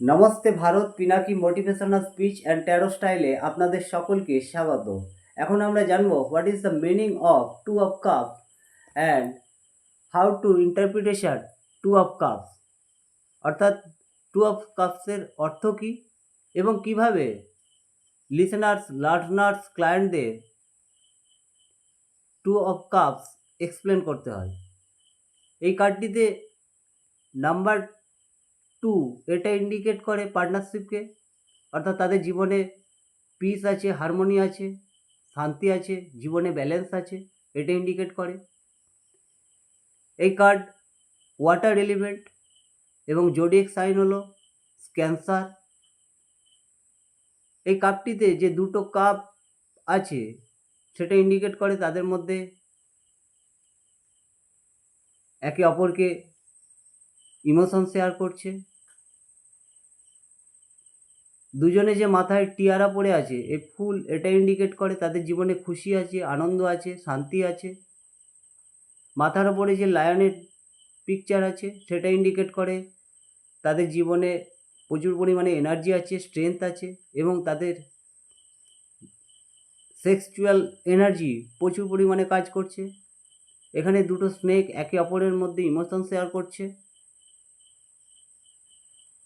Namaste Bharat, Pinaki motivational speech and tarot স্টাইলে আপনাদের সকলকে স্বাগত। এখন আমরা জানবো what is the meaning of two of cup and how to interpretation two of cups, অর্থাৎ টু অফ কাপসের অর্থ কী এবং কিভাবে লিসেনার্স, লার্নার্স, ক্লায়েন্টদের টু অফ কাপস এক্সপ্লেন করতে হয়। এই কার্ডটিতে নাম্বার 2 এটা ইন্ডিকেট করে পার্টনারশিপকে, অর্থাৎ তাদের জীবনে পিস আছে, হারমোনি আছে, শান্তি আছে, জীবনে ব্যালেন্স আছে, এটা ইন্ডিকেট করে। এই কার্ড ওয়াটার এলিমেন্ট এবং জোডিয়াক সাইন হলো ক্যান্সার। এই কাপটিতে যে দুটো কাপ আছে সেটা ইন্ডিকেট করে তাদের মধ্যে একে অপরকে ইমোশন শেয়ার করছে। দুজনে যে মাথায় টিয়ারা পড়ে আছে, এই ফুল, এটা ইন্ডিকেট করে তাদের জীবনে খুশি আছে, আনন্দ আছে, শান্তি আছে। মাথার ওপরে যে লায়নের পিকচার আছে সেটা ইন্ডিকেট করে তাদের জীবনে প্রচুর পরিমাণে এনার্জি আছে, স্ট্রেংথ আছে এবং তাদের সেক্সুয়াল এনার্জি প্রচুর পরিমাণে কাজ করছে। এখানে দুটো স্নেক একে অপরের মধ্যে ইমোশন শেয়ার করছে।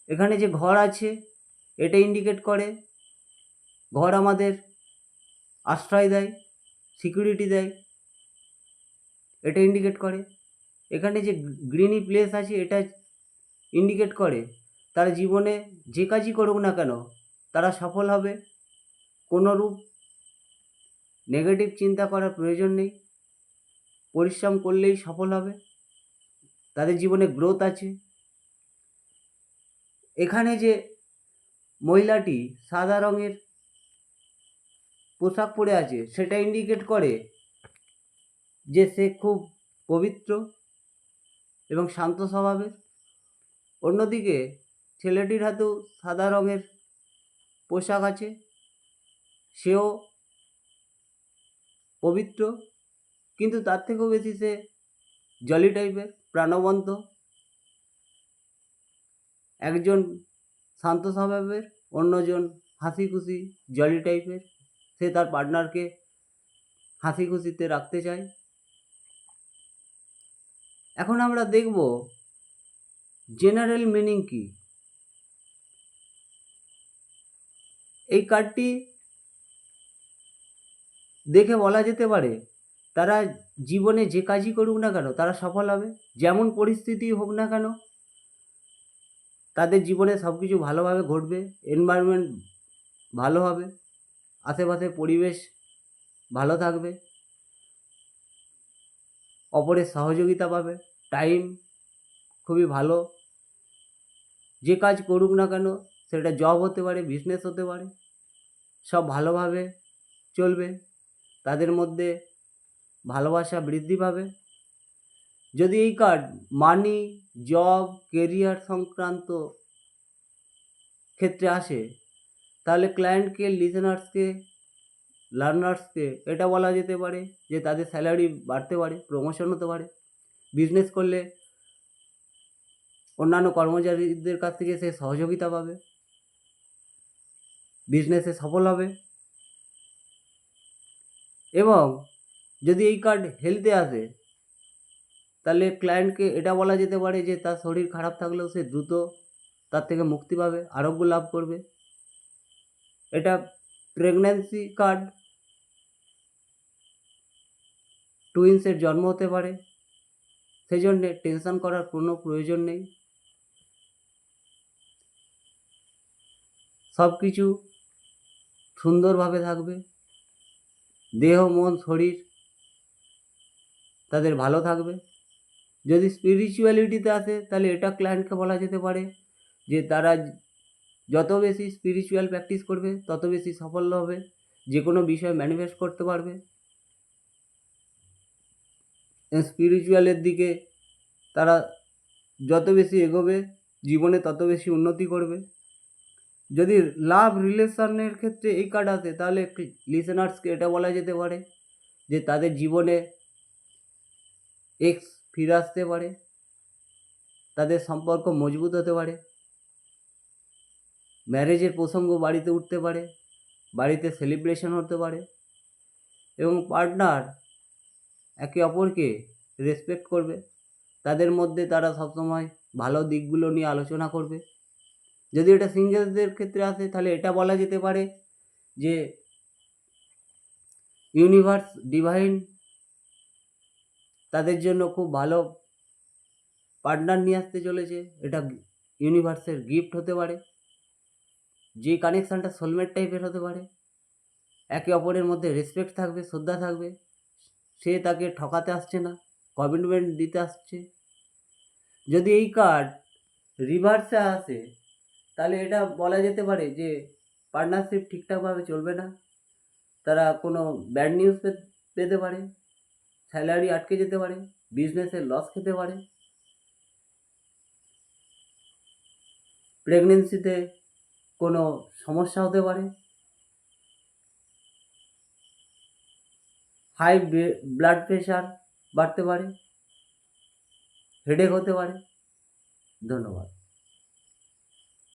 এখানে যে ঘর আছে এটা ইন্ডিকেট করে ঘর আমাদের আশ্রয় দেয়, সিকিউরিটি দেয়, এটা ইন্ডিকেট করে। এখানে যে গ্রিনি প্লেস আছে এটা ইন্ডিকেট করে তারা জীবনে যে কাজই করুক না কেন তারা সফল হবে। কোনোরূপ নেগেটিভ চিন্তা করার প্রয়োজন নেই, পরিশ্রম করলেই সফল হবে, তাদের জীবনে গ্রোথ আছে। এখানে যে মহিলাটি সাদা রঙের পোশাক পরে আছে সেটা ইন্ডিকেট করে যে সে খুব পবিত্র এবং শান্ত স্বভাবের। অন্যদিকে ছেলেটির হাতেও সাদা রঙের পোশাক আছে, সেও পবিত্র, কিন্তু তার থেকেও বেশি সে জলি টাইপের, প্রাণবন্ত। একজন শান্ত স্বভাবের, অন্যজন হাসি খুশি জলি টাইপের। সে তার পার্টনারকে হাসি খুশিতে রাখতে চায়। এখন আমরা দেখব জেনারেল মিনিং কি। এই কার্ডটি দেখে বলা যেতে পারে তারা জীবনে যে কাজই করুক না কেন তারা সফল হবে। যেমন পরিস্থিতি হোক না কেন তাদের জীবনে সব কিছু ভালোভাবে ঘটবে, এনভায়রনমেন্ট ভালো হবে, আশেপাশের পরিবেশ ভালো থাকবে, অপরের সহযোগিতা পাবে, টাইম খুবই ভালো। যে কাজ করুক না কেন, সেটা জব হতে পারে, বিজনেস হতে পারে, সব ভালোভাবে চলবে, তাদের মধ্যে ভালোবাসা বৃদ্ধি পাবে। যদি এই কার্ড মানি, জব, কেরিয়ার সংক্রান্ত ক্ষেত্রে আসে তাহলে ক্লায়েন্টকে, লিসেনার্সকে, লার্নার্সকে এটা বলা যেতে পারে যে তাদের স্যালারি বাড়তে পারে, প্রমোশন হতে পারে। বিজনেস করলে অন্যান্য কর্মচারীদের কাছ থেকে সে সহযোগিতা পাবে, বিজনেসে সফল হবে। এবং যদি এই কার্ড হেলথে আসে তাহলে ক্লায়েন্টকে এটা বলা যেতে পারে যে তার শরীর খারাপ থাকলেও সে দ্রুত তার থেকে মুক্তি পাবে, আরোগ্য লাভ করবে। এটা প্রেগন্যান্সি কার্ড, টুইন্সের জন্ম হতে পারে, সেই জন্যে টেনশন করার কোনো প্রয়োজন নেই। সব কিছু সুন্দরভাবে থাকবে, দেহ, মন, শরীর তাদের ভালো থাকবে। যদি স্পিরিচুয়ালিটিতে আসে তাহলে এটা ক্লায়েন্টকে বলা যেতে পারে যে তারা যত বেশি স্পিরিচুয়াল প্র্যাকটিস করবে তত বেশি সাফল্য হবে, যে কোনো বিষয় ম্যানিফেস্ট করতে পারবে। স্পিরিচুয়ালের দিকে তারা যত বেশি এগোবে জীবনে তত বেশি উন্নতি করবে। যদি লাভ রিলেশনের ক্ষেত্রে এই কার্ড আসে তাহলে লিসেনার্সকে এটা বলা যেতে পারে যে তাদের জীবনে এক্স ফিরে আসতে পারে, তাদের সম্পর্ক মজবুত হতে পারে। ম্যারেজের প্রসঙ্গ বাড়িতে উঠতে পারে, বাড়িতে সেলিব্রেশন হতে পারে এবং পার্টনার একে অপরকে রেসপেক্ট করবে। তাদের মধ্যে তারা সবসময় ভালো দিকগুলো নিয়ে আলোচনা করবে। যদি এটা সিঙ্গেলসদের ক্ষেত্রে আসে তাহলে এটা বলা যেতে পারে যে ইউনিভার্স ডিভাইন তাদের জন্য খুব ভালো পার্টনার নিয়ে আসতে চলেছে। এটা ইউনিভার্সের গিফট হতে পারে, যে কানেকশানটা সোলমেট টাইপের হতে পারে। একে অপরের মধ্যে রেসপেক্ট থাকবে, শ্রদ্ধা থাকবে, সে তাকে ঠকাতে আসছে না, কমিটমেন্ট দিতে আসছে। যদি এই কার্ড রিভার্সে আসে তাহলে এটা বলা যেতে পারে যে পার্টনারশিপ ঠিকঠাকভাবে চলবে না, তারা কোনো ব্যাড নিউজ পেতে পারে, স্যালারি আটকে যেতে পারে, বিজনেসের লস খেতে পারে, প্রেগনেন্সিতে কোনো সমস্যা হতে পারে, হাই ব্লাড প্রেশার বাড়তে পারে, হেডেক হতে পারে। ধন্যবাদ।